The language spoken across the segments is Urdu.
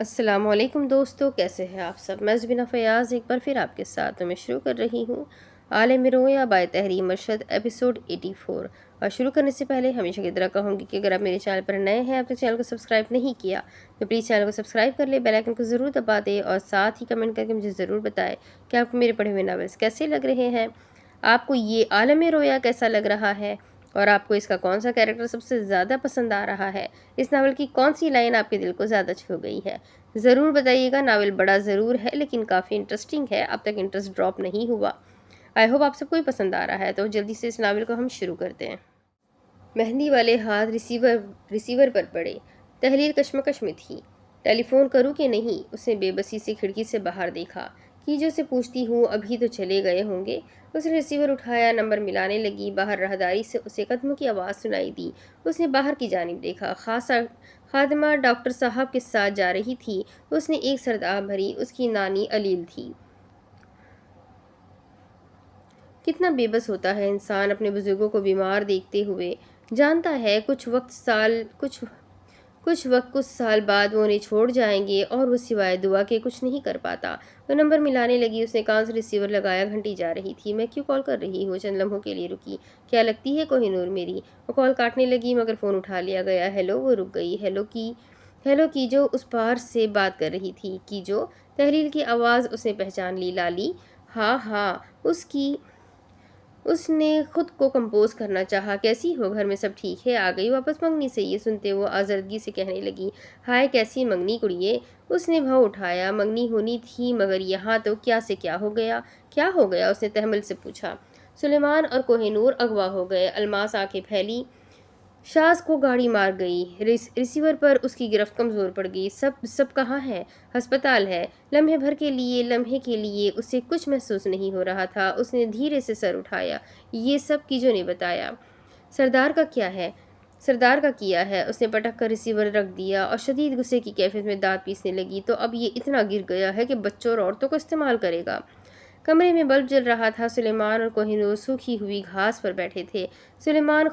السلام علیکم دوستو، کیسے ہیں آپ سب؟ میں زبینہ فیاض ایک بار پھر آپ کے ساتھ میں شروع کر رہی ہوں عالم رویا بائے تحریر مرشد ایپیسوڈ 84۔ اور شروع کرنے سے پہلے ہمیشہ کی طرح کہوں گی کہ اگر آپ میرے چینل پر نئے ہیں، آپ نے چینل کو سبسکرائب نہیں کیا تو پلیز چینل کو سبسکرائب کر لیں، بیل آئیکن کو ضرور دبا دیں اور ساتھ ہی کمنٹ کر کے مجھے ضرور بتائیں کہ آپ کو میرے پڑھے ہوئے ناولس کیسے لگ رہے ہیں، آپ کو یہ عالم رویا کیسا لگ رہا ہے اور آپ کو اس کا کون سا کیریکٹر سب سے زیادہ پسند آ رہا ہے، اس ناول کی کون سی لائن آپ کے دل کو زیادہ چھو گئی ہے، ضرور بتائیے گا۔ ناول بڑا ضرور ہے لیکن کافی انٹرسٹنگ ہے، اب تک انٹرسٹ ڈراپ نہیں ہوا۔ آئی ہوپ آپ سب کو ہی پسند آ رہا ہے، تو جلدی سے اس ناول کو ہم شروع کرتے ہیں۔ مہندی والے ہاتھ ریسیور پر پڑے۔ تحریر کشمکش میں تھی۔ ٹیلی فون کروں کہ نہیں؟ اس نے بے بسی سے کھڑکی سے باہر دیکھا۔ کیجو سے پوچھتی ہوں، ابھی تو چلے گئے ہوں گے۔ اس نے ریسیور اٹھایا، نمبر ملانے لگی۔ باہر راہداری سے اسے قدموں کی آواز سنائی دی۔ اس نے باہر کی جانب دیکھا۔ خادمہ ڈاکٹر صاحب کے ساتھ جا رہی تھی۔ اس نے ایک سرد آہ بھری۔ اس کی نانی علیل تھی۔ کتنا بے بس ہوتا ہے انسان اپنے بزرگوں کو بیمار دیکھتے ہوئے۔ جانتا ہے کچھ سال بعد وہ انہیں چھوڑ جائیں گے اور وہ سوائے دعا کے کچھ نہیں کر پاتا۔ وہ نمبر ملانے لگی۔ اس نے کان سے ریسیور لگایا۔ گھنٹی جا رہی تھی۔ میں کیوں کال کر رہی ہوں؟ چند لمحوں کے لیے رکی۔ کیا لگتی ہے کوہ نور میری؟ وہ کال کاٹنے لگی مگر فون اٹھا لیا گیا۔ ہیلو، وہ رک گئی۔ ہیلو کیجو اس پار سے بات کر رہی تھی۔ کیجو؟ تحریر کی آواز اس نے پہچان لی۔ لالی؟ ہاں، اس نے خود کو کمپوز کرنا چاہا۔ کیسی ہو؟ گھر میں سب ٹھیک ہے؟ آ گئی واپس منگنی سے؟ یہ سنتے وہ آزردگی سے کہنے لگی، ہائے کیسی منگنی کڑیے؟ اس نے بھاؤ اٹھایا۔ منگنی ہونی تھی مگر یہاں تو کیا سے کیا ہو گیا؟ کیا ہو گیا؟ اس نے تحمل سے پوچھا۔ سلیمان اور کوہ نور اغوا ہو گئے۔ الماس آنکھیں پھیلی۔ شاز کو گاڑی مار گئی۔ ریسیور پر اس کی گرفت کمزور پڑ گئی۔ سب کہاں ہے؟ ہسپتال ہے۔ لمحے کے لیے اسے کچھ محسوس نہیں ہو رہا تھا۔ اس نے دھیرے سے سر اٹھایا۔ یہ سب کیجو نے بتایا۔ سردار کا کیا ہے؟ اس نے پٹک کر ریسیور رکھ دیا اور شدید غصے کی کیفیت میں دانت پیسنے لگی۔ تو اب یہ اتنا گر گیا ہے کہ بچوں اور عورتوں کو استعمال کرے گا۔ کمرے میں بلب جل رہا تھا۔ سلیمان اور کوہ نور سوکھی ہوئی گھاس پر بیٹھے تھے۔ سلیمان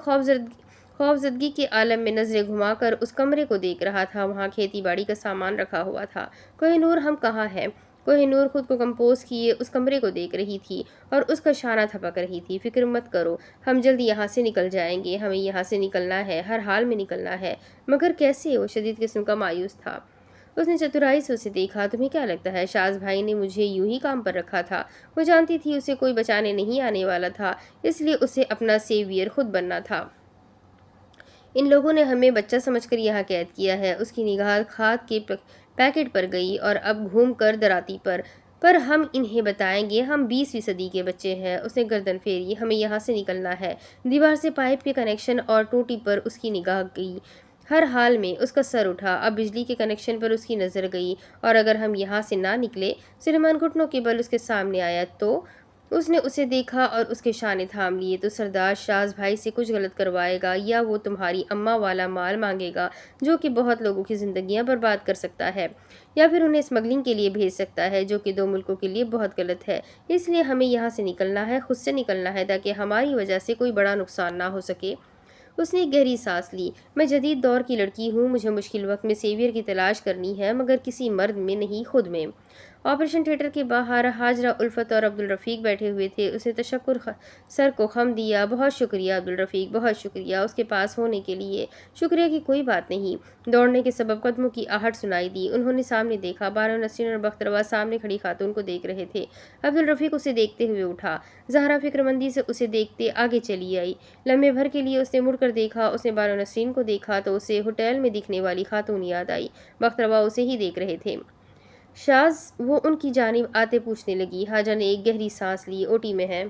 خوفزدگی کے عالم میں نظریں گھما کر اس کمرے کو دیکھ رہا تھا۔ وہاں کھیتی باڑی کا سامان رکھا ہوا تھا۔ کوہ نور، ہم کہاں ہیں؟ کوہ نور خود کو کمپوز کیے اس کمرے کو دیکھ رہی تھی اور اس کا شانہ تھپک رہی تھی۔ فکر مت کرو، ہم جلد یہاں سے نکل جائیں گے۔ ہمیں یہاں سے نکلنا ہے، ہر حال میں نکلنا ہے۔ مگر کیسے؟ وہ شدید قسم کا مایوس تھا۔ اس نے چترائی سے اسے دیکھا۔ تمہیں کیا لگتا ہے شاز بھائی نے مجھے یوں ہی کام پر رکھا تھا؟ وہ جانتی تھی اسے کوئی بچانے نہیں آنے والا تھا، اس لیے اسے اپنا سیویئر خود بننا تھا۔ ان لوگوں نے ہمیں بچہ سمجھ کر یہاں قید کیا ہے۔ اس کی نگاہ کھاد کے پیکٹ پر گئی اور اب گھوم کر دراتی پر ہم انہیں بتائیں گے ہم 20ویں صدی کے بچے ہیں۔ اس نے گردن پھیری۔ ہمیں یہاں سے نکلنا ہے۔ دیوار سے پائپ کے کنیکشن اور ٹوٹی پر اس کی نگاہ گئی۔ ہر حال میں اس کا سر اٹھا۔ اب بجلی کے کنیکشن پر اس کی نظر گئی۔ اور اگر ہم یہاں سے نہ نکلے، سلیمان گھٹنوں کے بل اس کے سامنے آیا تو اس نے اسے دیکھا اور اس کے شانے تھام لیے، تو سردار شاز بھائی سے کچھ غلط کروائے گا یا وہ تمہاری اماں والا مال مانگے گا جو کہ بہت لوگوں کی زندگیاں برباد کر سکتا ہے، یا پھر انہیں اسمگلنگ کے لیے بھیج سکتا ہے جو کہ 2 ملکوں کے لیے بہت غلط ہے۔ اس لیے ہمیں یہاں سے نکلنا ہے، خود سے نکلنا ہے، تاکہ ہماری وجہ سے کوئی بڑا نقصان نہ ہو سکے۔ اس نے ایک گہری سانس لی۔ میں جدید دور کی لڑکی ہوں، مجھے مشکل وقت میں سیویئر کی تلاش کرنی ہے، مگر کسی مرد میں نہیں، خود میں۔ آپریشن تھیٹر کے باہر ہاجرہ، الفت اور عبدالرفیق بیٹھے ہوئے تھے۔ اس نے تشکر سر کو خم دیا۔ بہت شکریہ عبدالرفیق، بہت شکریہ اس کے پاس ہونے کے لیے۔ شکریہ کی کوئی بات نہیں۔ دوڑنے کے سبب قدموں کی آہٹ سنائی دی۔ انہوں نے سامنے دیکھا۔ بانو نسرین اور بخت روا سامنے کھڑی خاتون کو دیکھ رہے تھے۔ عبدالرفیق اسے دیکھتے ہوئے اٹھا۔ زہرا فکر مندی سے اسے دیکھتے آگے چلی آئی۔ لمحے بھر کے لیے اس نے مڑ کر دیکھا۔ اس نے بانو نسرین کو دیکھا تو اسے ہوٹل میں دکھنے والی خاتون یاد آئی۔ بخت روا اسے ہی دیکھ رہے تھے۔ شاز؟ وہ ان کی جانب آتے پوچھنے لگی۔ حاجہ نے ایک گہری سانس لی۔ اوٹی میں ہے؟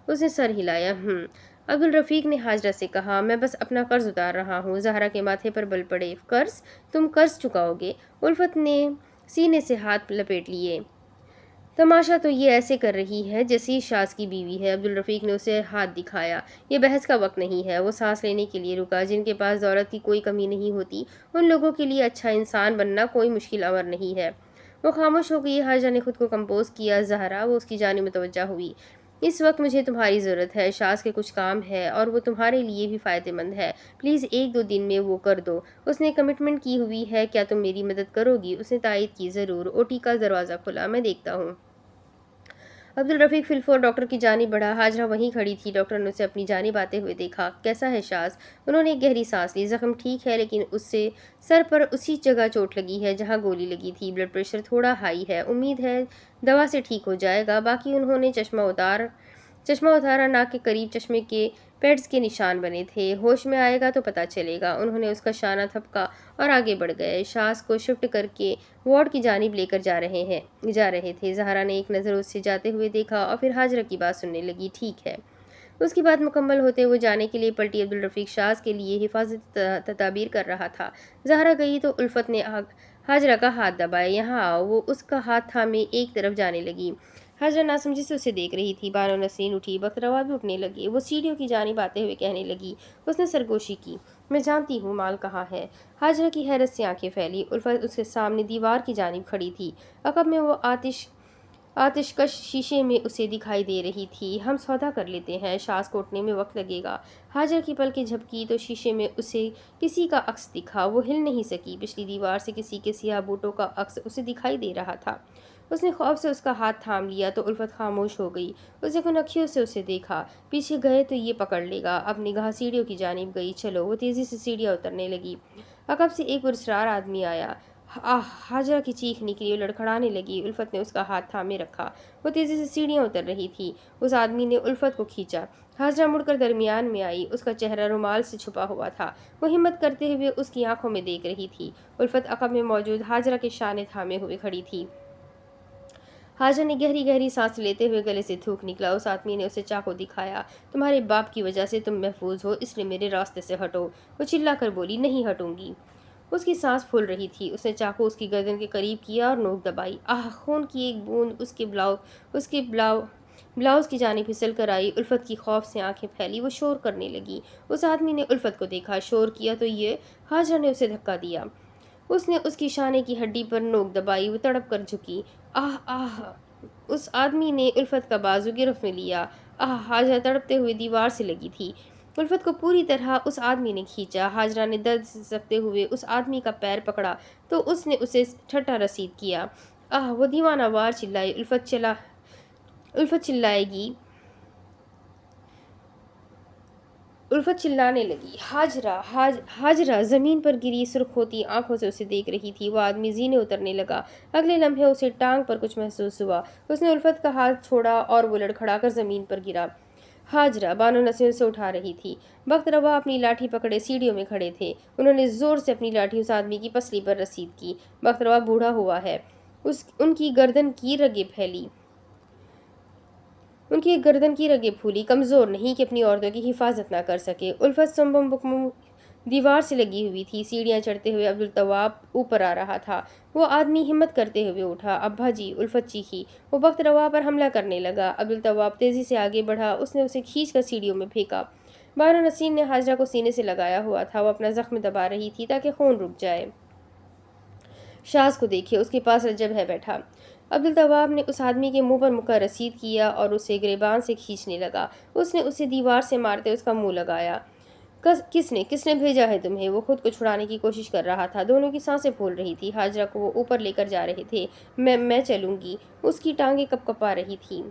اس نے سر ہلایا۔ عبدالرفیق نے حاجرہ سے کہا، میں بس اپنا قرض اتار رہا ہوں۔ زہرا کے ماتھے پر بل پڑے۔ قرض؟ تم قرض چکاؤ گے؟ الفت نے سینے سے ہاتھ لپیٹ لیے۔ تماشا تو یہ ایسے کر رہی ہے جیسے شاز کی بیوی ہے۔ عبدالرفیق نے اسے ہاتھ دکھایا۔ یہ بحث کا وقت نہیں ہے۔ وہ سانس لینے کے لیے رکا۔ جن کے پاس دولت کی کوئی کمی نہیں ہوتی، ان لوگوں کے لیے اچھا انسان بننا کوئی مشکل امر نہیں ہے۔ وہ خاموش ہو گئی۔ حاجہ نے خود کو کمپوز کیا۔ زہرا؟ وہ اس کی جانب متوجہ ہوئی۔ اس وقت مجھے تمہاری ضرورت ہے، شاز کے کچھ کام ہے اور وہ تمہارے لیے بھی فائدہ مند ہے، پلیز 1-2 دن میں وہ کر دو۔ اس نے کمٹمنٹ کی ہوئی ہے، کیا تم میری مدد کرو گی؟ اس نے تائید کی، ضرور۔ اوٹی کا دروازہ کھلا، میں دیکھتا ہوں۔ عبدالرفیق فی الفور ڈاکٹر کی جانب بڑھا، حاجرہ وہیں کھڑی تھی۔ ڈاکٹر نے اسے اپنی جانب آتے ہوئے دیکھا۔ کیسا ہے شاز؟ انہوں نے ایک گہری سانس لی۔ زخم ٹھیک ہے لیکن اس سے سر پر اسی جگہ چوٹ لگی ہے جہاں گولی لگی تھی۔ بلڈ پریشر تھوڑا ہائی ہے، امید ہے دوا سے ٹھیک ہو جائے گا۔ باقی انہوں نے چشمہ اتارا، ناک کے قریب چشمے کے پیڈز کے نشان بنے تھے۔ ہوش میں آئے گا تو پتہ چلے گا۔ انہوں نے اس کا شانہ تھپکا اور آگے بڑھ گئے۔ شاز کو شفٹ کر کے وارڈ کی جانب لے کر جا رہے تھے۔ زہرا نے ایک نظر اس سے جاتے ہوئے دیکھا اور پھر حاجرہ کی بات سننے لگی۔ ٹھیک ہے۔ اس کی بات مکمل ہوتے وہ جانے کے لیے پلٹی۔ عبدالرفیق شاز کے لیے حفاظتی تدابیر کر رہا تھا۔ زہرا گئی تو الفت نے حاجرہ کا ہاتھ دبایا۔ یہاں آؤ۔ وہ اس کا ہاتھ تھامے ایک طرف جانے لگی۔ حاجرہ ناسمجھی سے اسے دیکھ رہی تھی۔ بانو نسرین اٹھی، بخت روا بھی اٹھنے لگے۔ وہ سیڑھیوں کی جانب آتے ہوئے کہنے لگی۔ اس نے سرگوشی کی، میں جانتی ہوں مال کہاں ہے۔ حاجرہ کی حیرت سے آنکھیں پھیلی۔ الفت اس کے سامنے دیوار کی جانب کھڑی تھی۔ عقب میں وہ آتش کش شیشے میں اسے دکھائی دے رہی تھی۔ ہم سودا کر لیتے ہیں، شاز کو اٹھنے میں وقت لگے گا۔ حاجرہ کی پلکیں جھپکی تو شیشے میں اسے کسی کا عکس دکھا۔ وہ ہل نہیں سکی۔ پچھلی دیوار سے کسی کے سیاہ بوٹوں کا عکس اسے دکھائی دے رہا تھا۔ اس نے خوف سے اس کا ہاتھ تھام لیا تو الفت خاموش ہو گئی۔ اس نے کنکھیوں سے اسے دیکھا۔ پیچھے گئے تو یہ پکڑ لے گا۔ اب نگاہ سیڑھیوں کی جانب گئی۔ چلو۔ وہ تیزی سے سیڑھیاں اترنے لگی۔ عقب سے ایک پراسرار آدمی آیا۔ آہ! حاجرہ کی چیخ نکلی۔ وہ لڑکھڑانے لگی۔ الفت نے اس کا ہاتھ تھامے رکھا۔ وہ تیزی سے سیڑھیاں اتر رہی تھی۔ اس آدمی نے الفت کو کھینچا۔ حاجرہ مڑ کر درمیان میں آئی۔ اس کا چہرہ رومال سے چھپا ہوا تھا۔ وہ ہمت کرتے ہوئے اس کی آنکھوں میں دیکھ رہی تھی۔ الفت عقب میں موجود حاجرہ کے شانے تھامے ہوئے کھڑی تھی۔ حاجرہ نے گہری سانس لیتے ہوئے گلے سے تھوک نکلا۔ اس آدمی نے اسے چاقو دکھایا۔ تمہارے باپ کی وجہ سے تم محفوظ ہو، اس لیے میرے راستے سے ہٹو۔ وہ چلا کر بولی، نہیں ہٹوں گی۔ اس کی سانس پھول رہی تھی۔ اس نے چاقو اس کی گردن کے قریب کیا اور نوک دبائی۔ آہ! خون کی ایک بوند اس کے بلاؤز کی جانب پھسل کر آئی۔ الفت کی خوف سے آنکھیں پھیلی۔ وہ شور کرنے لگی۔ اس آدمی نے الفت کو دیکھا، شور کیا تو یہ حاجرہ نے اسے دھکا دیا۔ اس نے اس کی شانے کی ہڈی پر نوک دبائی۔ وہ تڑپ کر جھکی۔ آہ! آہ! اس آدمی نے الفت کا بازو گرفت میں لیا۔ آہ! حاجرہ تڑپتے ہوئے دیوار سے لگی تھی۔ الفت کو پوری طرح اس آدمی نے کھینچا۔ حاجرہ نے درد سے سکتے ہوئے اس آدمی کا پیر پکڑا تو اس نے اسے ٹھٹا رسید کیا۔ آہ! وہ دیوانہ وار چلائی۔ الفت چلانے لگی۔ حاجرہ زمین پر گری سرخ ہوتی آنکھوں سے اسے دیکھ رہی تھی۔ وہ آدمی زینے اترنے لگا۔ اگلے لمحے اسے ٹانگ پر کچھ محسوس ہوا۔ اس نے الفت کا ہاتھ چھوڑا اور وہ لڑکھڑا کر زمین پر گرا۔ حاجرہ! بانو نسرین اسے اٹھا رہی تھی۔ بخت روا اپنی لاٹھی پکڑے سیڑھیوں میں کھڑے تھے۔ انہوں نے زور سے اپنی لاٹھی اس آدمی کی پسلی پر رسید کی۔ بخت روا بوڑھا ہوا ہے۔ ان کی گردن کی رگیں پھولی، کمزور نہیں کہ اپنی عورتوں کی حفاظت نہ کر سکے۔ الفت سمبم بکمم دیوار سے لگی ہوئی تھی۔ سیڑھیاں چڑھتے ہوئے عبدالتواب اوپر آ رہا تھا۔ وہ آدمی ہمت کرتے ہوئے اٹھا۔ ابا جی! الفت چیخی۔ وہ بخت روا پر حملہ کرنے لگا۔ عبدالتواب تیزی سے آگے بڑھا۔ اس نے اسے کھینچ کر سیڑھیوں میں پھینکا۔ بانو نسرین نے حاجرہ کو سینے سے لگایا ہوا تھا۔ وہ اپنا زخم دبا رہی تھی تاکہ خون رک جائے۔ شاز کو دیکھے، اس کے پاس رجب ہے بیٹھا۔ عبدالتواب نے اس آدمی کے منہ پر مکہ رسید کیا اور اسے گریبان سے کھینچنے لگا۔ اس نے اسے دیوار سے مارتے اس کا منہ لگایا۔ کس نے بھیجا ہے تمہیں؟ وہ خود کو چھڑانے کی کوشش کر رہا تھا۔ دونوں کی سانسیں پھول رہی تھی۔ حاجرہ کو وہ اوپر لے کر جا رہے تھے۔ میں چلوں گی۔ اس کی ٹانگیں کپکپا رہی تھیں۔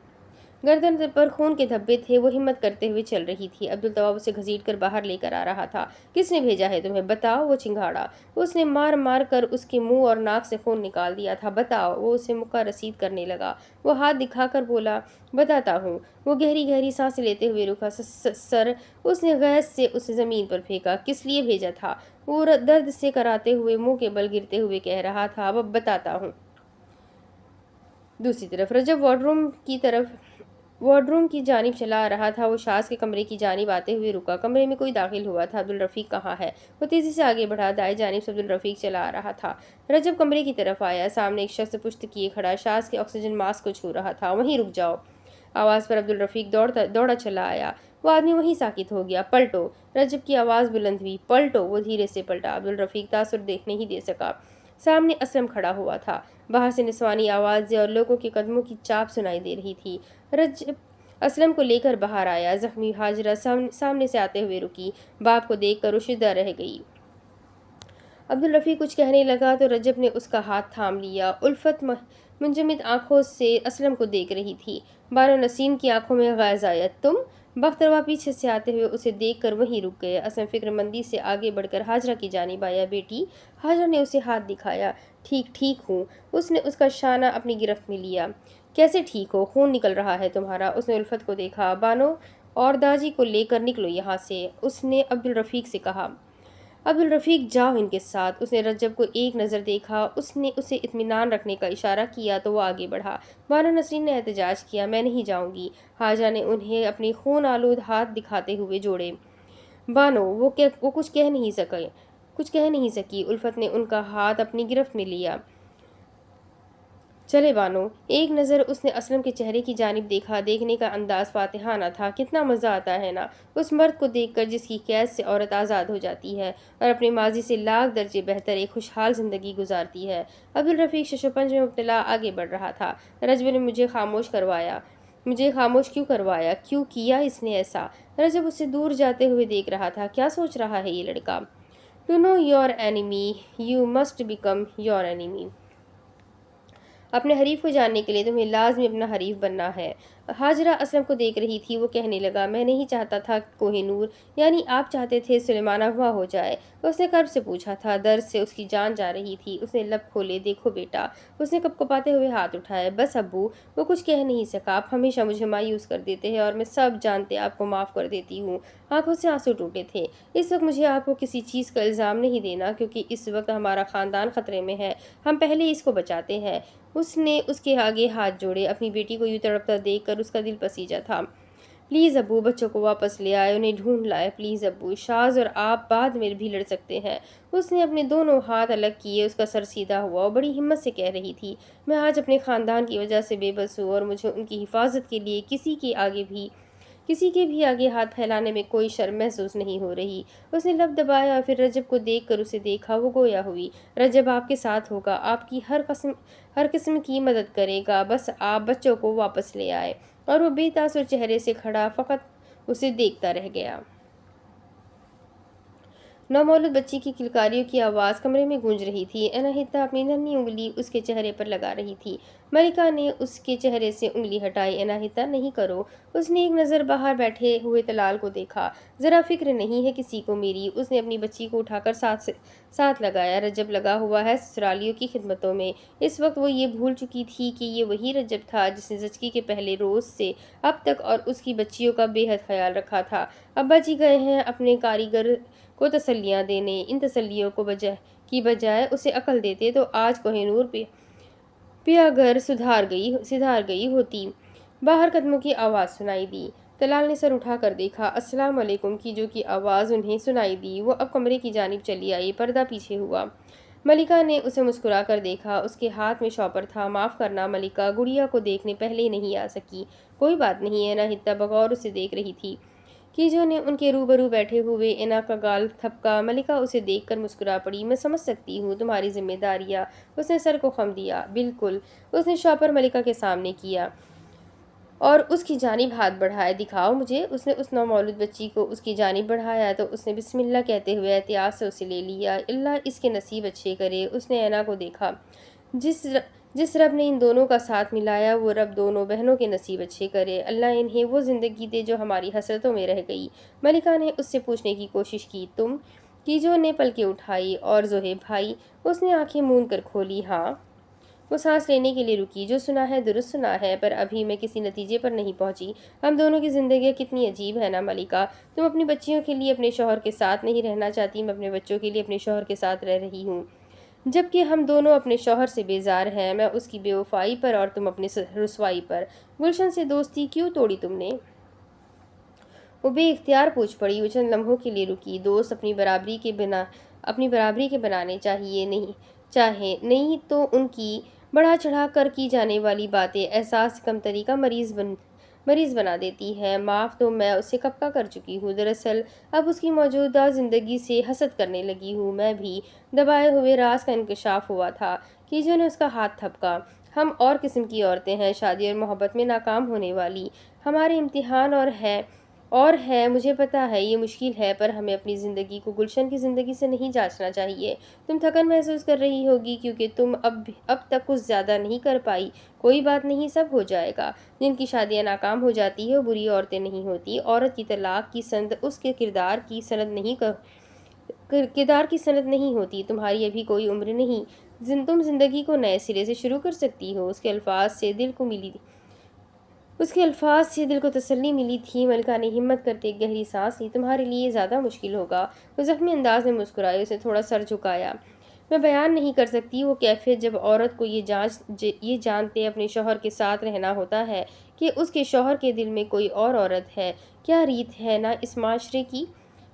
گردن پر خون کے دھبے تھے۔ وہ ہمت کرتے ہوئے چل رہی تھی۔ عبدالتواب اسے گھسیٹ کر باہر لے کر آ رہا تھا۔ کس نے بھیجا ہے تمہیں؟ بتاؤ! وہ چنگھاڑا۔ اس نے مار کر اس کے منہ اور ناک سے خون نکال دیا تھا۔ بتاؤ! وہ اسے مکہ رسید کرنے لگا۔ وہ ہاتھ دکھا کر بولا، بتاتا ہوں۔ وہ گہری سانس لیتے ہوئے رکا۔ سر! اس نے غیظ سے اسے زمین پر پھینکا۔ کس لیے بھیجا تھا؟ وہ درد سے کراتے ہوئے منہ کے بل گرتے ہوئے کہہ رہا تھا، اب بتاتا ہوں۔ دوسری طرف رجب وارڈ روم کی جانب چلا آ رہا تھا۔ وہ شاز کے کمرے کی جانب آتے ہوئے رکا۔ کمرے میں کوئی داخل ہوا تھا۔ عبدالرفیق کہاں ہے؟ وہ تیزی سے آگے بڑھا۔ دائیں جانب سے عبدالرفیق چلا آ رہا تھا۔ رجب کمرے کی طرف آیا۔ سامنے ایک شخص پشت کیے کھڑا شاز کے آکسیجن ماسک کو چھو رہا تھا۔ وہیں رک جاؤ! آواز پر عبدالرفیق دوڑا چلا آیا۔ وہ آدمی وہیں ساکت ہو گیا۔ پلٹو! رجب کی آواز بلند ہوئی۔ پلٹو! وہ دھیرے سے پلٹا۔ عبدالرفیق تاثر دیکھنے ہی دے سکا۔ سامنے اسلم کھڑا ہوا تھا۔ باہر سے نسوانی آوازیں اور لوگوں کے قدموں کی چاپ سنائی دے رہی تھی۔ اسلم کو لے کر باہر آیا۔ زخمی حاجرہ سامنے سے آتے ہوئے رکی، باپ کو دیکھ کر رشیدہ رہ گئی۔ عبدالرفیق کچھ کہنے لگا تو رجب نے اس کا ہاتھ تھام لیا۔ الفت منجمد آنکھوں سے اسلم کو دیکھ رہی تھی۔ بانو نسیم کی آنکھوں میں غیظیت۔ تم؟ بختروا پیچھے سے آتے ہوئے اسے دیکھ کر وہیں رک گئے۔ اسلم فکر مندی سے آگے بڑھ کر حاجرہ کی جانب آیا۔ بیٹی؟ حاجرہ نے اسے ہاتھ دکھایا۔ ٹھیک ہوں۔ اس نے اس کا شانہ اپنی گرفت میں لیا۔ کیسے ٹھیک ہو؟ خون نکل رہا ہے تمہارا۔ اس نے الفت کو دیکھا۔ بانو اور داجی کو لے کر نکلو یہاں سے، اس نے عبدالرفیق سے کہا۔ عبدالرفیق جاؤ ان کے ساتھ۔ اس نے رجب کو ایک نظر دیکھا، اس نے اسے اطمینان رکھنے کا اشارہ کیا تو وہ آگے بڑھا۔ بانو نسرین نے احتجاج کیا، میں نہیں جاؤں گی۔ حاجرہ نے انہیں اپنے خون آلود ہاتھ دکھاتے ہوئے جوڑے۔ بانو وہ کچھ کہہ نہیں سکی۔ الفت نے ان کا ہاتھ اپنی گرفت میں لیا۔ چلے بانو۔ ایک نظر اس نے اسلم کے چہرے کی جانب دیکھا۔ دیکھنے کا انداز فاتحانہ تھا۔ کتنا مزہ آتا ہے نا اس مرد کو دیکھ کر جس کی قید سے عورت آزاد ہو جاتی ہے اور اپنے ماضی سے لاکھ درجے بہتر ایک خوشحال زندگی گزارتی ہے۔ عبدالرفیق شش و پنج میں مبتلا آگے بڑھ رہا تھا۔ رجب نے مجھے خاموش کیوں کروایا؟ کیوں کیا اس نے ایسا؟ رجب اسے دور جاتے ہوئے دیکھ رہا تھا۔ کیا سوچ رہا ہے یہ لڑکا؟ To know your enemy, you must become your enemy. اپنے حریف کو جاننے کے لیے تمہیں لازمی اپنا حریف بننا ہے۔ حاجرہ اسلم کو دیکھ رہی تھی۔ وہ کہنے لگا، میں نہیں چاہتا تھا کوہ نور، یعنی آپ چاہتے تھے سلیمان اغوا ہو جائے؟ اس نے کرب سے پوچھا تھا۔ درد سے اس کی جان جا رہی تھی۔ اس نے لب کھولے۔ دیکھو بیٹا، اس نے کپکپاتے ہوئے ہاتھ اٹھائے۔ بس ابو، وہ کچھ کہہ نہیں سکا۔ آپ ہمیشہ مجھے مایوس کر دیتے ہیں اور میں سب جانتے آپ کو معاف کر دیتی ہوں۔ آنکھوں سے آنسو ٹوٹے تھے۔ اس وقت مجھے آپ کو کسی چیز کا الزام نہیں دینا، کیونکہ اس وقت ہمارا خاندان خطرے میں ہے۔ ہم پہلے اس کو بچاتے ہیں۔ اس نے اس کے آگے ہاتھ جوڑے۔ اپنی بیٹی کو یوں تڑپتا دیکھ کر اس کا دل پسیجا تھا۔ پلیز ابو، بچوں کو واپس لے آئے، انہیں ڈھونڈ لائے، پلیز ابو۔ شاز اور آپ بعد میں بھی لڑ سکتے ہیں۔ اس نے اپنے دونوں ہاتھ الگ کیے۔ اس کا سر سیدھا ہوا۔ وہ بڑی ہمت سے کہہ رہی تھی، میں آج اپنے خاندان کی وجہ سے بے بس ہوں اور مجھے ان کی حفاظت کے لیے کسی کے بھی آگے ہاتھ پھیلانے میں کوئی شرم محسوس نہیں ہو رہی۔ اس نے لب دبایا اور پھر رجب کو دیکھ کر اسے دیکھا۔ وہ گویا ہوئی، رجب آپ کے ساتھ ہوگا، آپ کی ہر قسم کی مدد کرے گا، بس آپ بچوں کو واپس لے آئے۔ اور وہ بے تاثر چہرے سے کھڑا فقط اسے دیکھتا رہ گیا۔ نومولود بچی کی کلکاریوں کی آواز کمرے میں گونج رہی تھی۔ اناہیتا اپنی ننھی انگلی اس کے چہرے پر لگا رہی تھی۔ ملکہ نے اس کے چہرے سے انگلی ہٹائی۔ اناہیتا، نہیں کرو۔ اس نے ایک نظر باہر بیٹھے ہوئے طلال کو دیکھا۔ ذرا فکر نہیں ہے کسی کو میری۔ اس نے اپنی بچی کو اٹھا کر ساتھ لگایا۔ رجب لگا ہوا ہے سسرالیوں کی خدمتوں میں۔ اس وقت وہ یہ بھول چکی تھی کہ یہ وہی رجب تھا جس نے زچگی کے پہلے روز سے اب تک اور اس کی بچیوں کا بے حد خیال رکھا تھا۔ ابا جی گئے ہیں اپنے کاریگر کو تسلیاں دینے۔ ان تسلیوں کی بجائے اسے عقل دیتے تو آج کوہ نور پیا گھر سدھار گئی ہوتی۔ باہر قدموں کی آواز سنائی دی۔ طلال نے سر اٹھا کر دیکھا۔ السلام علیکم کی جو کی آواز انہیں سنائی دی۔ وہ اب کمرے کی جانب چلی آئی۔ پردہ پیچھے ہوا۔ ملکہ نے اسے مسکرا کر دیکھا۔ اس کے ہاتھ میں شاپر تھا۔ معاف کرنا ملکہ، گڑیا کو دیکھنے پہلے نہیں آ سکی۔ کوئی بات نہیں۔ اناہیتا بغور اسے دیکھ رہی تھی۔ کیجو نے ان کے روبرو بیٹھے ہوئے اینا کا گال تھپکا۔ ملکہ اسے دیکھ کر مسکرا پڑی۔ میں سمجھ سکتی ہوں تمہاری ذمہ داریاں۔ اس نے سر کو خم دیا۔ بالکل۔ اس نے شاپر ملکہ کے سامنے کیا اور اس کی جانب ہاتھ بڑھائے۔ دکھاؤ مجھے۔ اس نے اس نومولود بچی کو اس کی جانب بڑھایا تو اس نے بسم اللہ کہتے ہوئے احتیاط سے اسے لے لیا۔ اللہ اس کے نصیب اچھے کرے۔ اس نے اینا کو دیکھا۔ جس رب نے ان دونوں کا ساتھ ملایا وہ رب دونوں بہنوں کے نصیب اچھے کرے۔ اللہ انہیں وہ زندگی دے جو ہماری حسرتوں میں رہ گئی۔ ملکہ نے اس سے پوچھنے کی کوشش کی، تم؟ کیجو نے پلکیں اٹھائی۔ اور زہیب بھائی؟ اس نے آنکھیں موند کر کھولی۔ ہاں۔ وہ سانس لینے کے لیے رکی۔ جو سنا ہے درست سنا ہے، پر ابھی میں کسی نتیجے پر نہیں پہنچی۔ ہم دونوں کی زندگیاں کتنی عجیب ہے نا ملکہ۔ تم اپنی بچیوں کے لیے اپنے شوہر کے ساتھ نہیں رہنا چاہتی، میں اپنے بچوں کے لیے اپنے شوہر کے ساتھ رہ رہی ہوں، جبکہ ہم دونوں اپنے شوہر سے بیزار ہیں، میں اس کی بے وفائی پر اور تم اپنی رسوائی پر۔ گلشن سے دوستی کیوں توڑی تم نے؟ وہ بے اختیار پوچھ پڑی۔ وہ چند لمحوں کے لیے رکی۔ دوست اپنی برابری کے بنانے نہیں تو ان کی بڑھا چڑھا کر کی جانے والی باتیں احساس کمتری کا مریض بنا دیتی ہیں۔ معاف تو میں اسے کب کا کر چکی ہوں۔ دراصل اب اس کی موجودہ زندگی سے حسد کرنے لگی ہوں۔ میں بھی۔ دبائے ہوئے راز کا انکشاف ہوا تھا۔ کیجو نے اس کا ہاتھ تھپکا۔ ہم اور قسم کی عورتیں ہیں، شادی اور محبت میں ناکام ہونے والی۔ ہمارے امتحان اور ہے مجھے پتا ہے یہ مشکل ہے، پر ہمیں اپنی زندگی کو گلشن کی زندگی سے نہیں جانچنا چاہیے۔ تم تھکن محسوس کر رہی ہوگی کیونکہ تم اب تک کچھ زیادہ نہیں کر پائی۔ کوئی بات نہیں، سب ہو جائے گا۔ جن کی شادیاں ناکام ہو جاتی ہیں وہ بری عورتیں نہیں ہوتی۔ عورت کی طلاق کی سند اس کے کردار کی سند نہیں ہوتی۔ تمہاری ابھی کوئی عمر نہیں، تم زندگی کو نئے سرے سے شروع کر سکتی ہو۔ اس کے الفاظ سے دل کو تسلی ملی تھی۔ ملکہ نے ہمت کرتے ایک گہری سانس لی۔ تمہارے لیے یہ زیادہ مشکل ہوگا۔ وہ زخمی انداز میں مسکرائی، اسے تھوڑا سر جھکایا۔ میں بیان نہیں کر سکتی وہ کیفیت جب عورت کو یہ جانتے اپنے شوہر کے ساتھ رہنا ہوتا ہے کہ اس کے شوہر کے دل میں کوئی اور عورت ہے۔ کیا ریت ہے نا اس معاشرے کی!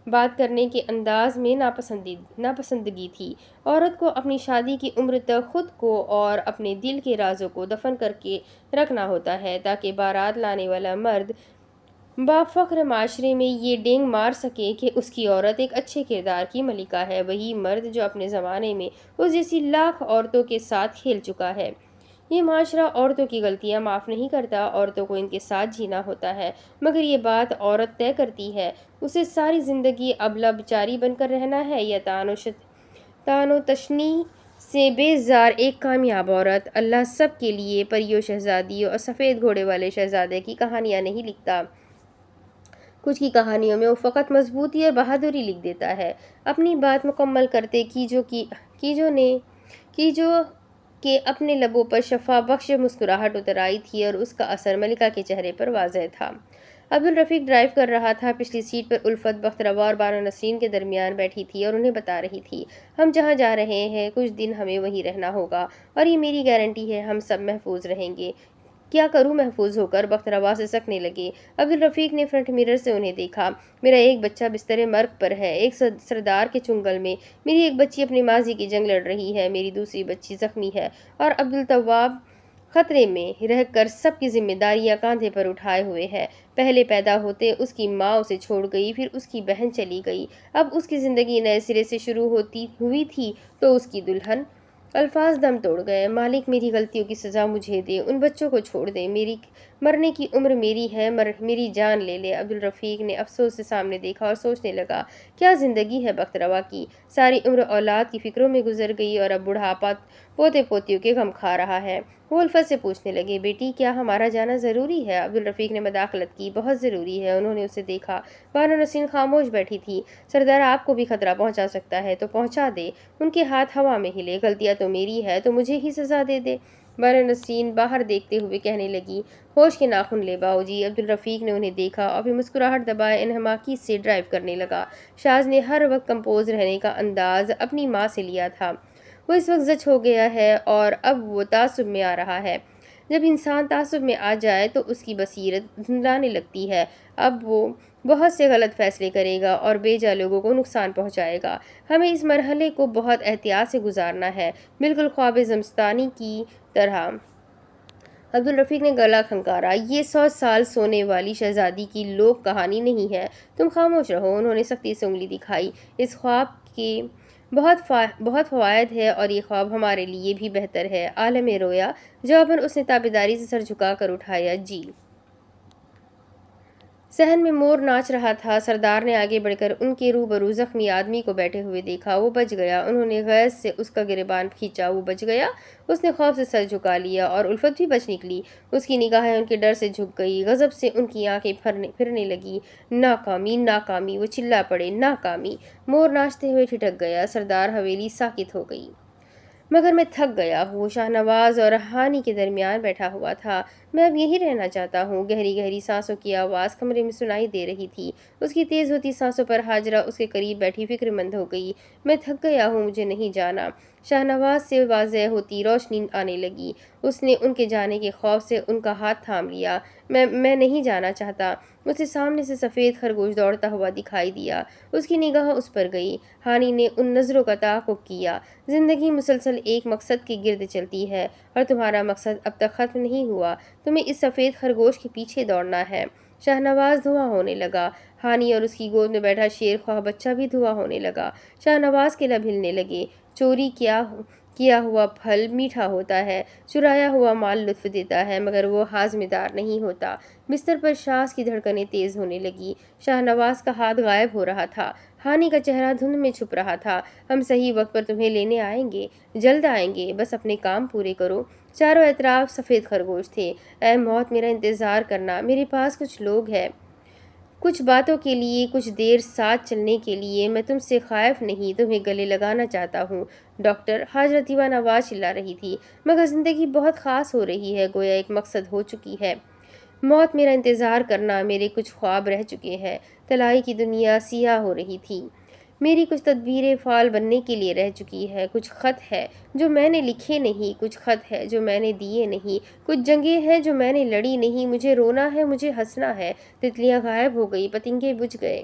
بات کرنے کے انداز میں ناپسندگی تھی۔ عورت کو اپنی شادی کی عمر تک خود کو اور اپنے دل کے رازوں کو دفن کر کے رکھنا ہوتا ہے تاکہ بارات لانے والا مرد بافخر معاشرے میں یہ ڈینگ مار سکے کہ اس کی عورت ایک اچھے کردار کی ملکہ ہے، وہی مرد جو اپنے زمانے میں اس جیسی لاکھ عورتوں کے ساتھ کھیل چکا ہے۔ یہ معاشرہ عورتوں کی غلطیاں معاف نہیں کرتا، عورتوں کو ان کے ساتھ جینا ہوتا ہے، مگر یہ بات عورت طے کرتی ہے اسے ساری زندگی ابلہ بیچاری بن کر رہنا ہے یا تان و تشنی سے بیزار ایک کامیاب عورت۔ اللہ سب کے لیے پریوں، شہزادیوں اور سفید گھوڑے والے شہزادے کی کہانیاں نہیں لکھتا۔ کچھ کی کہانیوں میں وہ فقط مضبوطی اور بہادری لکھ دیتا ہے۔ اپنی بات مکمل کرتے کیجو کہ اپنے لبوں پر شفا بخش مسکراہٹ اتر آئی تھی اور اس کا اثر ملکہ کے چہرے پر واضح تھا۔ عبدالرفیق ڈرائیو کر رہا تھا۔ پچھلی سیٹ پر الفت بخت روا اور بانو نسرین کے درمیان بیٹھی تھی اور انہیں بتا رہی تھی، ہم جہاں جا رہے ہیں کچھ دن ہمیں وہیں رہنا ہوگا اور یہ میری گارنٹی ہے ہم سب محفوظ رہیں گے۔ کیا کروں محفوظ ہو کر؟ بخت روا سے سکنے لگے۔ عبدالرفیق نے فرنٹ مرر سے انہیں دیکھا۔ میرا ایک بچہ بستر مرگ پر ہے، ایک سردار کے چنگل میں۔ میری ایک بچی اپنے ماضی کی جنگ لڑ رہی ہے، میری دوسری بچی زخمی ہے اور عبدالتواب خطرے میں رہ کر سب کی ذمہ داریاں کاندھے پر اٹھائے ہوئے ہے۔ پہلے پیدا ہوتے اس کی ماں اسے چھوڑ گئی، پھر اس کی بہن چلی گئی، اب اس کی زندگی نئے سرے سے شروع ہوئی تھی تو اس کی دلہن۔ الفاظ دم توڑ گئے۔ مالک میری غلطیوں کی سزا مجھے دے، ان بچوں کو چھوڑ دے، مرنے کی عمر میری ہے، میری جان لے لے۔ عبدالرفیق نے افسوس سے سامنے دیکھا اور سوچنے لگا، کیا زندگی ہے بخت روا کی! ساری عمر اولاد کی فکروں میں گزر گئی اور اب بڑھاپا پوتے پوتیوں کے غم کھا رہا ہے۔ وہ الفت سے پوچھنے لگے، بیٹی کیا ہمارا جانا ضروری ہے؟ عبدالرفیق نے مداخلت کی، بہت ضروری ہے۔ انہوں نے اسے دیکھا۔ بانو نسرین خاموش بیٹھی تھی۔ سردار آپ کو بھی خطرہ پہنچا سکتا ہے تو پہنچا دے۔ ان کے ہاتھ ہوا میں ہلے، غلطیاں تو میری ہے تو مجھے ہی سزا دے دے۔ بانو نسرین باہر دیکھتے ہوئے کہنے لگی، ہوش کے ناخن لے باؤجی۔ عبدالرفیق نے انہیں دیکھا اور پھر مسکراہٹ دبائے انہماکی سے ڈرائیو کرنے لگا۔ شاز نے ہر وقت کمپوز رہنے کا انداز اپنی ماں سے لیا تھا، وہ اس وقت زچ ہو گیا ہے اور اب وہ تعصب میں آ رہا ہے۔ جب انسان تعصب میں آ جائے تو اس کی بصیرت دھندلانے لگتی ہے۔ اب وہ بہت سے غلط فیصلے کرے گا اور بے جا لوگوں کو نقصان پہنچائے گا۔ ہمیں اس مرحلے کو بہت احتیاط سے گزارنا ہے، بالکل خواب زمستانی کی طرح۔ عبدالرفیق نے گلا کھنکارا، یہ 100 سال سونے والی شہزادی کی لوک کہانی نہیں ہے، تم خاموش رہو۔ انہوں نے سختی سے انگلی دکھائی، اس خواب کے بہت فوائد ہے اور یہ خواب ہمارے لیے بھی بہتر ہے۔ عالم رویا! جواباً اس نے تابعداری سے سر جھکا کر اٹھایا، جی۔ صحن میں مور ناچ رہا تھا۔ سردار نے آگے بڑھ کر ان کے روبرو زخمی آدمی کو بیٹھے ہوئے دیکھا، وہ بچ گیا۔ انہوں نے غیظ سے اس کا گریبان کھینچا، وہ بچ گیا؟ اس نے خوف سے سر جھکا لیا، اور الفت بھی بچ نکلی۔ اس کی نگاہیں ان کے ڈر سے جھک گئی، غضب سے ان کی آنکھیں پھرنے لگیں۔ ناکامی، ناکامی! وہ چلا پڑے، ناکامی! مور ناچتے ہوئے ٹھٹک گیا۔ سردار حویلی ساکت ہو گئی۔ مگر میں تھک گیا ہوں۔ شاہنواز اور ہانی کے درمیان بیٹھا ہوا تھا۔ میں اب یہیں رہنا چاہتا ہوں۔ گہری گہری سانسوں کی آواز کمرے میں سنائی دے رہی تھی۔ اس کی تیز ہوتی سانسوں پر ہاجرہ اس کے قریب بیٹھی فکر مند ہو گئی۔ میں تھک گیا ہوں، مجھے نہیں جانا۔ شاہنواز سے واضح ہوتی روشنی آنے لگی۔ اس نے ان کے جانے کے خوف سے ان کا ہاتھ تھام لیا۔ میں نہیں جانا چاہتا۔ اسے سامنے سے سفید خرگوش دوڑتا ہوا دکھائی دیا۔ اس کی نگاہ اس پر گئی۔ ہانی نے ان نظروں کا تعاقب کیا۔ زندگی مسلسل ایک مقصد کے گرد چلتی ہے اور تمہارا مقصد اب تک ختم نہیں ہوا، تمہیں اس سفید خرگوش کے پیچھے دوڑنا ہے۔ شاہنواز دھواں ہونے لگا۔ ہانی اور اس کی گود میں بیٹھا شیر خواہ بچہ بھی دھواں ہونے لگا۔ شاہنواز کے لب ہلنے لگے۔ چوری کیا ہوا پھل میٹھا ہوتا ہے، چرایا ہوا مال لطف دیتا ہے، مگر وہ ہاضمےدار نہیں ہوتا۔ بستر پر شاز کی دھڑکنیں تیز ہونے لگی۔ شاہ نواز کا ہاتھ غائب ہو رہا تھا، ہانی کا چہرہ دھند میں چھپ رہا تھا۔ ہم صحیح وقت پر تمہیں لینے آئیں گے، جلد آئیں گے، بس اپنے کام پورے کرو۔ چاروں اطراف سفید خرگوش تھے۔ اے موت، میرا انتظار کرنا، میرے پاس کچھ لوگ ہیں، کچھ باتوں کے لیے، کچھ دیر ساتھ چلنے کے لیے۔ میں تم سے خائف نہیں، تمہیں گلے لگانا چاہتا ہوں۔ ڈاکٹر، حاجرہ دیوانہ آواز چلا رہی تھی، مگر زندگی بہت خاص ہو رہی ہے، گویا ایک مقصد ہو چکی ہے۔ موت، میرا انتظار کرنا، میرے کچھ خواب رہ چکے ہیں۔ طلائی کی دنیا سیاہ ہو رہی تھی۔ میری کچھ تدبیریں فعال بننے کے لیے رہ چکی ہے، کچھ خط ہے جو میں نے لکھے نہیں، کچھ خط ہے جو میں نے دیے نہیں، کچھ جنگیں ہیں جو میں نے لڑی نہیں۔ مجھے رونا ہے، مجھے ہنسنا ہے۔ تتلیاں غائب ہو گئی، پتنگے بجھ گئے۔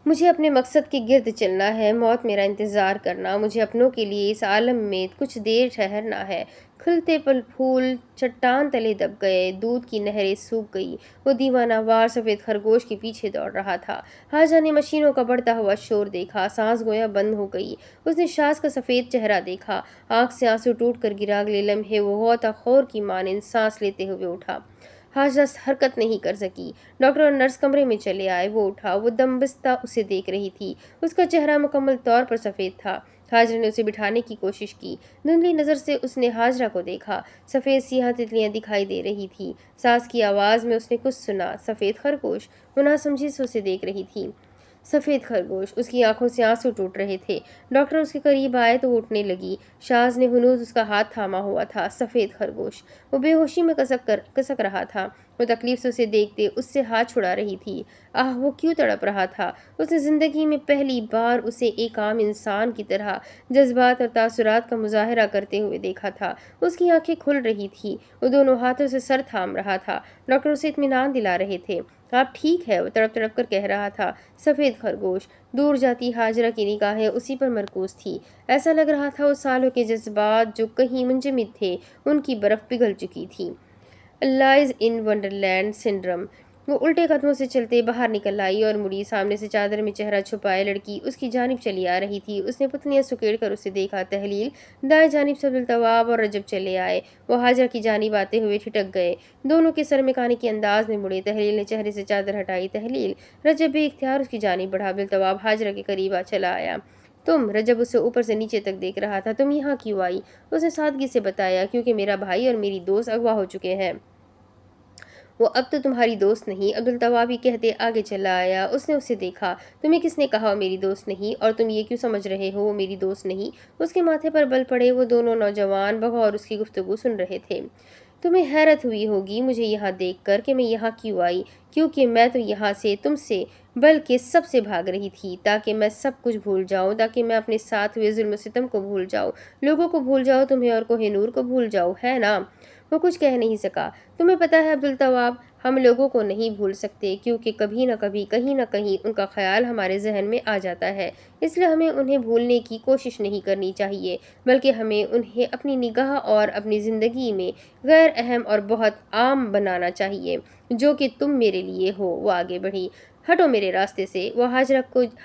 مجھے اپنے مقصد کے گرد چلنا ہے۔ موت، میرا انتظار کرنا، مجھے اپنوں کے لیے اس عالم میں کچھ دیر ٹھہرنا ہے۔ کھلتے پھول چٹان تلے دب گئے، دودھ کی نہریں سوکھ گئی۔ وہ دیوانہ وار سفید خرگوش کے پیچھے دوڑ رہا تھا۔ حاجہ نے مشینوں کا بڑھتا ہوا شور دیکھا، سانس گویا بند ہو گئی۔ اس نے شاز کا سفید چہرہ دیکھا، آنکھ سے آنسو ٹوٹ کر گرا۔ اگلے لمحے وہ غوطہ خور کی مانند سانس لیتے ہوئے اٹھا۔ حاجرہ حرکت نہیں کر سکی۔ ڈاکٹر اور نرس کمرے میں چلے آئے۔ وہ اٹھا، وہ دم بستہ اسے دیکھ رہی تھی۔ اس کا چہرہ مکمل طور پر سفید تھا۔ حاجرہ نے اسے بٹھانے کی کوشش کی۔ دھندلی نظر سے اس نے حاجرہ کو دیکھا۔ سفید سیاہ تتلیاں دکھائی دے رہی تھی۔ ساز کی آواز میں اس نے کچھ سنا، سفید خرگوش۔ وہ ناسمجھی سے اسے دیکھ رہی تھی۔ سفید خرگوش، اس کی آنکھوں سے آنسو ٹوٹ رہے تھے۔ ڈاکٹر اس کے قریب آئے تو وہ اٹھنے لگی۔ شاز نے ہنوز اس کا ہاتھ تھاما ہوا تھا۔ سفید خرگوش، وہ بے ہوشی میں کسک رہا تھا۔ وہ تکلیف سے اسے دیکھتے اس سے ہاتھ چھڑا رہی تھی۔ آہ، وہ کیوں تڑپ رہا تھا؟ اس نے زندگی میں پہلی بار اسے ایک عام انسان کی طرح جذبات اور تاثرات کا مظاہرہ کرتے ہوئے دیکھا تھا۔ اس کی آنکھیں کھل رہی تھی، وہ دونوں ہاتھوں سے سر تھام رہا تھا۔ ڈاکٹر اسے اطمینان دلا رہے تھے۔ آپ ٹھیک ہے، وہ تڑپ تڑپ کر کہہ رہا تھا۔ سفید خرگوش، دور جاتی حاجرہ کی نگاہیں اسی پر مرکوز تھی۔ ایسا لگ رہا تھا وہ سالوں کے جذبات جو کہیں منجمد تھے، ان کی برف پگھل چکی تھی۔ الائز ان ونڈرلینڈ سنڈروم۔ وہ الٹے قدموں سے چلتے باہر نکل آئی اور مڑی۔ سامنے سے چادر میں چہرہ چھپائے لڑکی اس کی جانب چلی آ رہی تھی۔ اس نے پتلیاں سکیڑ کر اسے دیکھا۔ تحلیل، دائیں جانب سے عبدالطواب اور رجب چلے آئے۔ وہ حاجرہ کی جانب آتے ہوئے ٹھٹک گئے۔ دونوں کے سر میکانیکی انداز میں مڑے۔ تحلیل نے چہرے سے چادر ہٹائی۔ تحلیل، رجب بے اختیار اس کی جانب بڑھا۔ عبدالطواب حاجرہ کے قریب چلا آیا۔ تم، رجب اسے اوپر سے نیچے تک دیکھ رہا تھا، تم یہاں کیوں آئی؟ اس نے سادگی سے بتایا، کیونکہ میرا بھائی اور میری دوست اغوا ہو چکے ہیں۔ وہ اب تو تمہاری دوست نہیں۔ عبدالطواب یہ کہتے آگے چلا آیا۔ اس نے اسے دیکھا۔ تمہیں کس نے کہا وہ میری دوست نہیں؟ اور تم یہ کیوں سمجھ رہے ہو وہ میری دوست نہیں؟ اس کے ماتھے پر بل پڑے۔ وہ دونوں نوجوان بغور اس کی گفتگو سن رہے تھے۔ تمہیں حیرت ہوئی ہوگی مجھے یہاں دیکھ کر کہ میں یہاں کیوں آئی، کیونکہ میں تو یہاں سے، تم سے، بلکہ سب سے بھاگ رہی تھی، تاکہ میں سب کچھ بھول جاؤں، تاکہ میں اپنے ساتھ ہوئے ظلم و ستم کو بھول جاؤں، لوگوں کو بھول جاؤں، تمہیں اور کوہ نور کو بھول جاؤں، ہے نا؟ وہ کچھ کہہ نہیں سکا۔ تمہیں پتہ ہے عبدالطواب، ہم لوگوں کو نہیں بھول سکتے، کیونکہ کبھی نہ کبھی، کہیں نہ کہیں ان کا خیال ہمارے ذہن میں آ جاتا ہے۔ اس لیے ہمیں انہیں بھولنے کی کوشش نہیں کرنی چاہیے، بلکہ ہمیں انہیں اپنی نگاہ اور اپنی زندگی میں غیر اہم اور بہت عام بنانا چاہیے، جو کہ تم میرے لیے ہو۔ وہ آگے بڑھی۔ ہٹو میرے راستے سے۔ وہ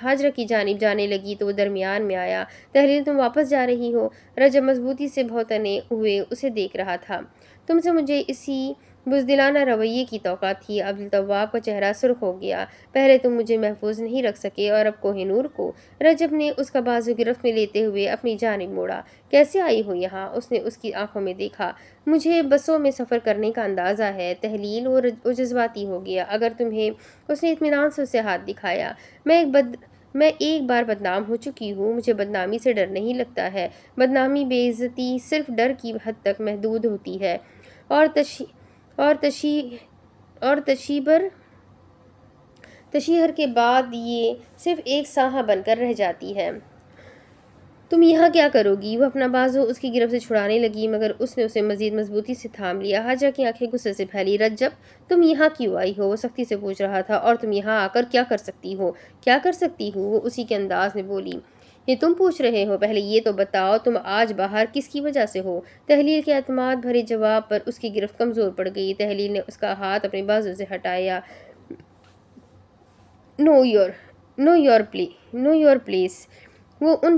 حاجرہ کی جانب جانے لگی تو وہ درمیان میں آیا۔ تحلیل، تم واپس جا رہی ہو؟ رجب مضبوطی سے بھوتنے ہوئے اسے دیکھ رہا تھا۔ تم سے مجھے اسی بزدلانہ رویے کی توقع تھی۔ عبدالطواب کا چہرہ سرخ ہو گیا۔ پہلے تم مجھے محفوظ نہیں رکھ سکے، اور اب کوہ نور کو؟ رجب نے اس کا بازو گرفت میں لیتے ہوئے اپنی جانب موڑا۔ کیسے آئی ہو یہاں؟ اس نے اس کی آنکھوں میں دیکھا۔ مجھے بسوں میں سفر کرنے کا اندازہ ہے۔ تحلیل، وہ جذباتی ہو گیا۔ اگر تمہیں، اس نے اطمینان سے اسے ہاتھ دکھایا، میں ایک بار بدنام ہو چکی ہوں، مجھے بدنامی سے ڈر نہیں لگتا ہے۔ بدنامی، بے عزتی صرف ڈر کی حد تک محدود ہوتی ہے، اور تشہیر کے بعد یہ صرف ایک سانحہ بن کر رہ جاتی ہے۔ تم یہاں کیا کرو گی؟ وہ اپنا بازو اس کی گرفت سے چھڑانے لگی، مگر اس نے اسے مزید مضبوطی سے تھام لیا۔ حاجرہ کی آنکھیں غصے سے پھیلی۔ رجب، تم یہاں کیوں آئی ہو؟ وہ سختی سے پوچھ رہا تھا۔ اور تم یہاں آ کر کیا کر سکتی ہو؟ کیا کر سکتی ہوں؟ وہ اسی کے انداز میں بولی۔ یہ تم پوچھ رہے ہو؟ پہلے یہ تو بتاؤ تم آج باہر کس کی وجہ سے ہو؟ تحلیل کے اعتماد بھرے جواب پر اس کی گرفت کمزور پڑ گئی۔ تحلیل نے اس کا ہاتھ اپنے بازو سے ہٹایا۔ Know your place. وہ ان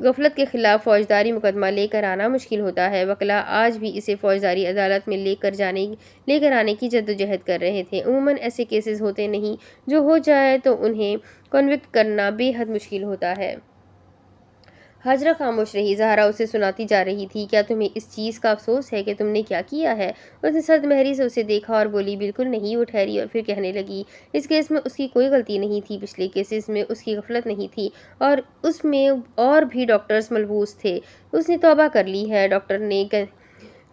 غفلت کے خلاف فوجداری مقدمہ لے کر آنا مشکل ہوتا ہے۔ وکلا آج بھی اسے فوجداری عدالت میں لے کر آنے کی جدوجہد کر رہے تھے۔ عموماً ایسے کیسز ہوتے نہیں، جو ہو جائے تو انہیں کنوکٹ کرنا بے حد مشکل ہوتا ہے۔ ہاجرہ خاموش رہی۔ زہرا اسے سناتی جا رہی تھی۔ کیا تمہیں اس چیز کا افسوس ہے کہ تم نے کیا کیا ہے؟ اس نے سرد مہری سے اسے دیکھا اور بولی بالکل نہیں۔ وہ ٹھہری اور پھر کہنے لگی، اس کیس میں اس کی کوئی غلطی نہیں تھی، پچھلے کیسز میں اس کی غفلت نہیں تھی، اور اس میں اور بھی ڈاکٹرز ملبوس تھے۔ اس نے توبہ کر لی ہے، ڈاکٹر نے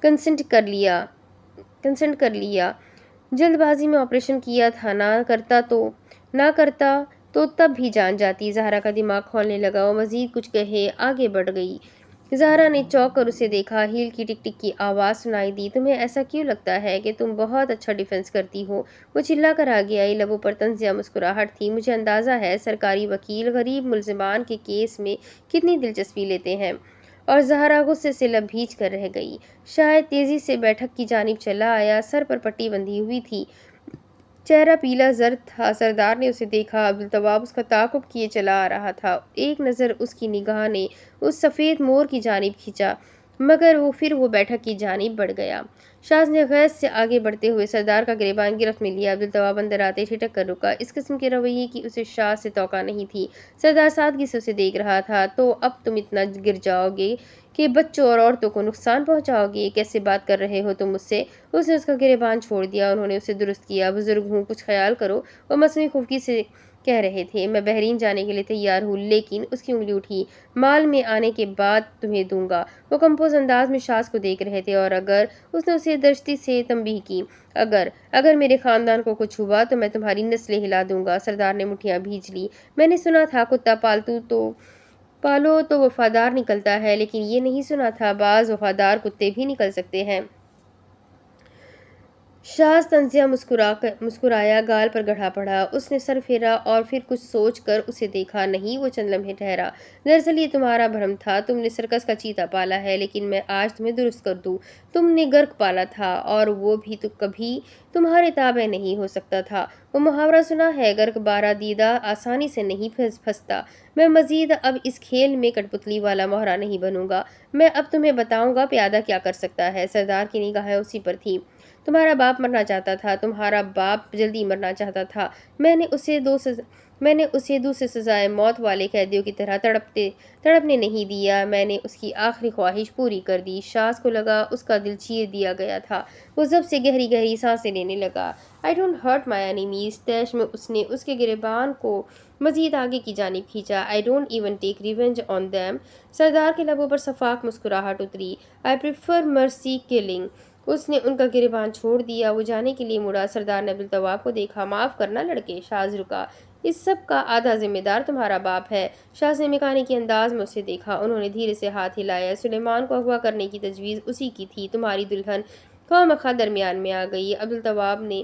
کنسنٹ کر لیا، جلد بازی میں آپریشن کیا تھا، نہ کرتا تو تب بھی جان جاتی۔ زہرا کا دماغ کھولنے لگا، وہ مزید کچھ کہے آگے بڑھ گئی۔ زہرا نے چونک کر اسے دیکھا، ہیل کی ٹک ٹک کی آواز سنائی دی۔ تمہیں ایسا کیوں لگتا ہے کہ تم بہت اچھا ڈیفنس کرتی ہو؟ وہ چلا کر آگے آئی، لبوں پر طنزیہ مسکراہٹ تھی۔ مجھے اندازہ ہے سرکاری وکیل غریب ملزمان کے کیس میں کتنی دلچسپی لیتے ہیں۔ اور زہرا غصے سے لب بھیج کر رہ گئی۔ شاید تیزی سے بیٹھک کی جانب چلا آیا، سر پر پٹی بندھی ہوئی تھی، چہرہ پیلا زرد تھا۔ سردار نے اسے دیکھا، عبدالتواب اس کا تعاقب کیے چلا آ رہا تھا۔ ایک نظر اس کی نگاہ نے اس سفید مور کی جانب کھینچا، مگر پھر وہ بیٹھک کی جانب بڑھ گیا۔ شاز نے غیظ سے آگے بڑھتے ہوئے سردار کا گریبان گرفت میں لیا۔ عبدالتواب اندر آتے ٹھٹک کر رکا۔ اس قسم کے رویے کی اسے شاز سے توقع نہیں تھی۔ سردار سادگی سے اسے دیکھ رہا تھا۔ تو اب تم اتنا گر جاؤ گے کہ بچوں اور عورتوں کو نقصان پہنچاؤ گے؟ کیسے بات کر رہے ہو تم مجھ سے؟ اس نے اس کا گریبان چھوڑ دیا۔ انہوں نے اسے درست کیا۔ بزرگ ہوں، کچھ خیال کرو۔ وہ مصنوعی خفگی سے کہہ رہے تھے۔ میں بحرین جانے کے لیے تیار ہوں، لیکن اس کی انگلی اٹھی، مال میں آنے کے بعد تمہیں دوں گا۔ وہ کمپوز انداز میں شاز کو دیکھ رہے تھے، اور اگر اس نے اسے درشتی سے تنبیہ کی، اگر میرے خاندان کو کچھ ہوا تو میں تمہاری نسلیں ہلا دوں گا۔ سردار نے مٹھیاں بھیج لی۔ میں نے سنا تھا کتا پالو تو وفادار نکلتا ہے، لیکن یہ نہیں سنا تھا بعض وفادار کتے بھی نکل سکتے ہیں۔ شاز طنزیہ مسکرایا، گال پر گڑھا پڑا۔ اس نے سر پھیرا اور پھر کچھ سوچ کر اسے دیکھا۔ نہیں، وہ چند لمحے ٹھہرا۔ دراصل یہ تمہارا بھرم تھا، تم نے سرکس کا چیتا پالا ہے، لیکن میں آج تمہیں درست کر دوں، تم نے گرک پالا تھا، اور وہ بھی تو کبھی تمہارے تابع نہیں ہو سکتا تھا۔ وہ محاورہ سنا ہے، گرک بارہ دیدہ آسانی سے نہیں پھنستا۔ میں مزید اب اس کھیل میں کٹ پتلی والا مہرہ نہیں بنوں گا۔ میں اب تمہیں بتاؤں گا پیادہ کیا کر سکتا ہے۔ سردار کی نگاہیں اسی پر تھیں۔ تمہارا باپ مرنا چاہتا تھا، تمہارا باپ جلدی مرنا چاہتا تھا۔ میں نے اسے دوسرے سزائے موت والے قیدیوں کی طرح تڑپنے نہیں دیا، میں نے اس کی آخری خواہش پوری کر دی۔ شاز کو لگا اس کا دل چیر دیا گیا تھا۔ وہ ضبط سے گہری گہری سانسیں لینے لگا۔ I don't hurt my enemies۔ طیش میں اس نے اس کے گریبان کو مزید آگے کی جانب کھینچا۔ I don't even take revenge on them۔ سردار کے لبوں پر شفاف مسکراہٹ اتری۔ I prefer mercy killing۔ اس نے ان کا گریبان چھوڑ دیا۔ وہ جانے کے لیے مڑا۔ سردار نے عبدالتواب کو دیکھا۔ معاف کرنا لڑکے۔ شاز رکا۔ اس سب کا آدھا ذمہ دار تمہارا باپ ہے۔ شاز نے میکانیکی انداز میں اسے دیکھا۔ انہوں نے دھیرے سے ہاتھ ہلایا۔ سلیمان کو اغوا کرنے کی تجویز اسی کی تھی۔ تمہاری دلہن خواہ درمیان میں آ گئی۔ عبدالتواب نے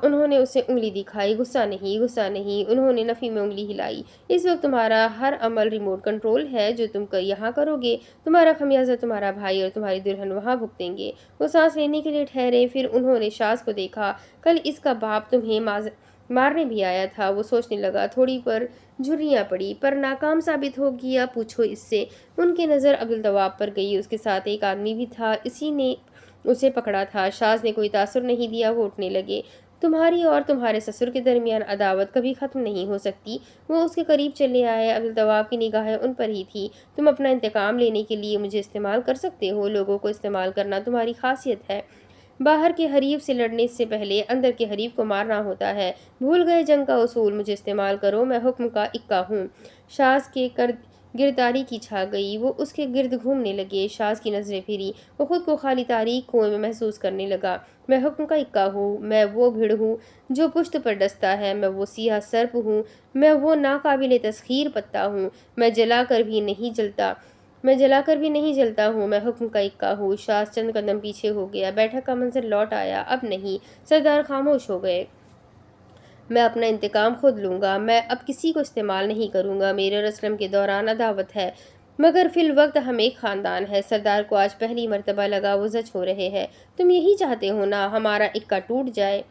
انہوں نے اسے انگلی دکھائی۔ غصہ نہیں۔ انہوں نے نفی میں انگلی ہلائی۔ اس وقت تمہارا ہر عمل ریموٹ کنٹرول ہے۔ جو تم یہاں کرو گے، تمہارا خمیازہ تمہارا بھائی اور تمہاری دلہن وہاں بھگتیں گے۔ وہ سانس لینے کے لیے ٹھہرے، پھر انہوں نے شاز کو دیکھا۔ کل اس کا باپ تمہیں مارنے بھی آیا تھا۔ وہ سوچنے لگا۔ تھوڑی پر جھریاں پڑی۔ پر ناکام ثابت ہو گیا؟ پوچھو اس سے۔ ان کی نظر عبدالتواب پر گئی۔ اس کے ساتھ ایک آدمی بھی تھا، اسی نے اسے پکڑا تھا۔ شاز نے کوئی تاثر نہیں دیا۔ وہ اٹھنے لگے۔ تمہاری اور تمہارے سسر کے درمیان عداوت کبھی ختم نہیں ہو سکتی۔ وہ اس کے قریب چلے آئے۔ عبدالتواب کی نگاہیں ان پر ہی تھی۔ تم اپنا انتقام لینے کے لیے مجھے استعمال کر سکتے ہو۔ لوگوں کو استعمال کرنا تمہاری خاصیت ہے۔ باہر کے حریف سے لڑنے سے پہلے اندر کے حریف کو مارنا ہوتا ہے۔ بھول گئے جنگ کا اصول؟ مجھے استعمال کرو، میں حکم کا اکا ہوں۔ شاز کے گرداری کی چھا گئی۔ وہ اس کے گرد گھومنے لگے۔ شاز کی نظریں پھری۔ وہ خود کو خالی تاریک کنویں میں محسوس کرنے لگا۔ میں حکم کا اکا ہوں۔ میں وہ بھیڑ ہوں جو پشت پر ڈستا ہے۔ میں وہ سیاہ سرپ ہوں۔ میں وہ ناقابل تسخیر پتا ہوں۔ میں جلا کر بھی نہیں جلتا ہوں۔ میں حکم کا اکا ہوں۔ شاز چند قدم پیچھے ہو گیا۔ بیٹھک کا منظر لوٹ آیا۔ اب نہیں۔ سردار خاموش ہو گئے۔ میں اپنا انتقام خود لوں گا۔ میں اب کسی کو استعمال نہیں کروں گا۔ میرے اور اسلم کے درمیان عداوت ہے، مگر فی الوقت ہم ایک خاندان ہیں۔ سردار کو آج پہلی مرتبہ لگا وہ زچ ہو رہے ہیں۔ تم یہی چاہتے ہو نا، ہمارا اکا ٹوٹ جائے؟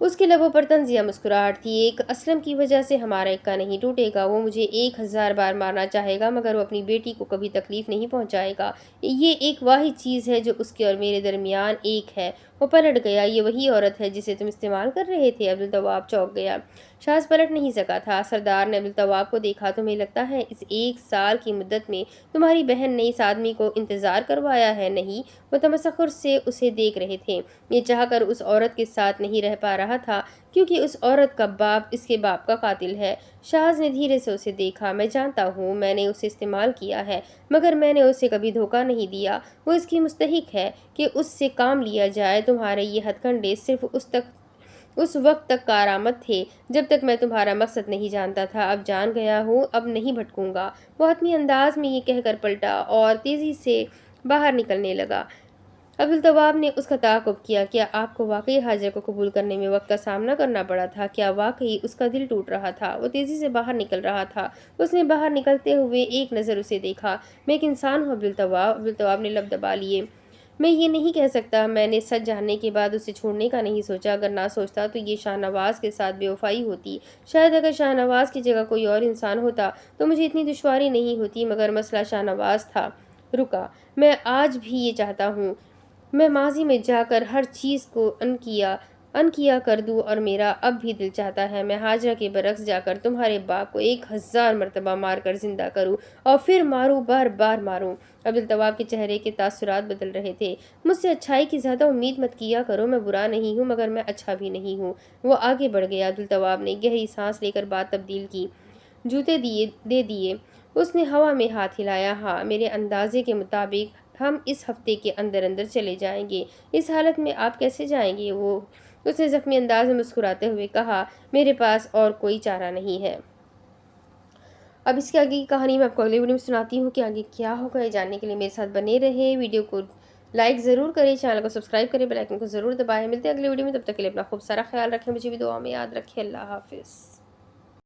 اس کے لبوں پر طنز یا مسکراہٹ تھی۔ ایک اسلم کی وجہ سے ہمارا اکا نہیں ٹوٹے گا، وہ مجھے 1000 بار مارنا چاہے گا مگر وہ اپنی بیٹی کو کبھی تکلیف نہیں پہنچائے گا۔ یہ ایک واحد چیز ہے جو اس کے اور میرے درمیان ایک ہے۔ وہ پلٹ گیا۔ یہ وہی عورت ہے جسے تم استعمال کر رہے تھے؟ عبدالتواب چونک گیا۔ شاز پلٹ نہیں سکا تھا۔ سردار نے عبدالتواب کو دیکھا۔ تمہیں لگتا ہے اس 1 سال کی مدت میں تمہاری بہن نے اس آدمی کو انتظار کروایا ہے؟ نہیں۔ وہ تمسخر سے اسے دیکھ رہے تھے۔ یہ چاہ کر اس عورت کے ساتھ نہیں رہ پا رہا تھا کیونکہ اس عورت کا باپ اس کے باپ کا قاتل ہے۔ شاز نے دھیرے سے اسے دیکھا۔ میں جانتا ہوں میں نے اسے استعمال کیا ہے مگر میں نے اسے کبھی دھوکہ نہیں دیا۔ وہ اس کی مستحق ہے کہ اس سے کام لیا جائے۔ تمہارے یہ ہتھ کنڈے صرف اس وقت تک کارآمد تھے جب تک میں تمہارا مقصد نہیں جانتا تھا۔ اب جان گیا ہوں، اب نہیں بھٹکوں گا۔ وہ حتمی انداز میں یہ کہہ کر پلٹا اور تیزی سے باہر نکلنے لگا۔ عبدالتواب نے اس کا تعاقب کیا۔ کیا آپ کو واقعی ہاجر کو قبول کرنے میں وقت کا سامنا کرنا پڑا تھا؟ کیا واقعی اس کا دل ٹوٹ رہا تھا؟ وہ تیزی سے باہر نکل رہا تھا۔ اس نے باہر نکلتے ہوئے ایک نظر اسے دیکھا۔ میں ایک انسان ہوں عبدالتواب نے لب دبا لیے۔ میں یہ نہیں کہہ سکتا۔ میں نے سچ جاننے کے بعد اسے چھوڑنے کا نہیں سوچا۔ اگر نہ سوچتا تو یہ شاہ نواز کے ساتھ بے وفائی ہوتی۔ شاید اگر شاہ نواز کی جگہ کوئی اور انسان ہوتا تو مجھے اتنی دشواری نہیں ہوتی مگر مسئلہ شاہ نواز تھا۔ رکا۔ میں آج بھی یہ چاہتا ہوں میں ماضی میں جا کر ہر چیز کو ان کیا کر دوں اور میرا اب بھی دل چاہتا ہے میں ہاجرہ کے برعکس جا کر تمہارے باپ کو 1000 مرتبہ مار کر زندہ کروں اور پھر ماروں، بار بار ماروں۔ عبدالتواب کے چہرے کے تاثرات بدل رہے تھے۔ مجھ سے اچھائی کی زیادہ امید مت کیا کرو۔ میں برا نہیں ہوں مگر میں اچھا بھی نہیں ہوں۔ وہ آگے بڑھ گیا۔ عبدالتواب نے گہری سانس لے کر بات تبدیل کی۔ جوتے دے دیے۔ اس نے ہوا میں ہاتھ ہلایا۔ ہاں، میرے اندازے کے مطابق ہم اس ہفتے کے اندر اندر چلے جائیں گے۔ اس حالت میں آپ کیسے جائیں گے؟ اس نے زخمی انداز میں مسکراتے ہوئے کہا، میرے پاس اور کوئی چارہ نہیں ہے۔ اب اس کے آگے کی کہانی میں آپ کو اگلے ویڈیو میں سناتی ہوں کہ آگے کیا ہوگا۔ یہ جاننے کے لیے میرے ساتھ بنے رہے۔ ویڈیو کو لائک ضرور کریں، چینل کو سبسکرائب کریں، بیل آئیکن کو ضرور دبائیں۔ ملتے ہیں اگلے ویڈیو میں، تب تک کے لیے اپنا خوب سارا خیال رکھیں، مجھے بھی دعا میں یاد رکھیں۔ اللہ حافظ۔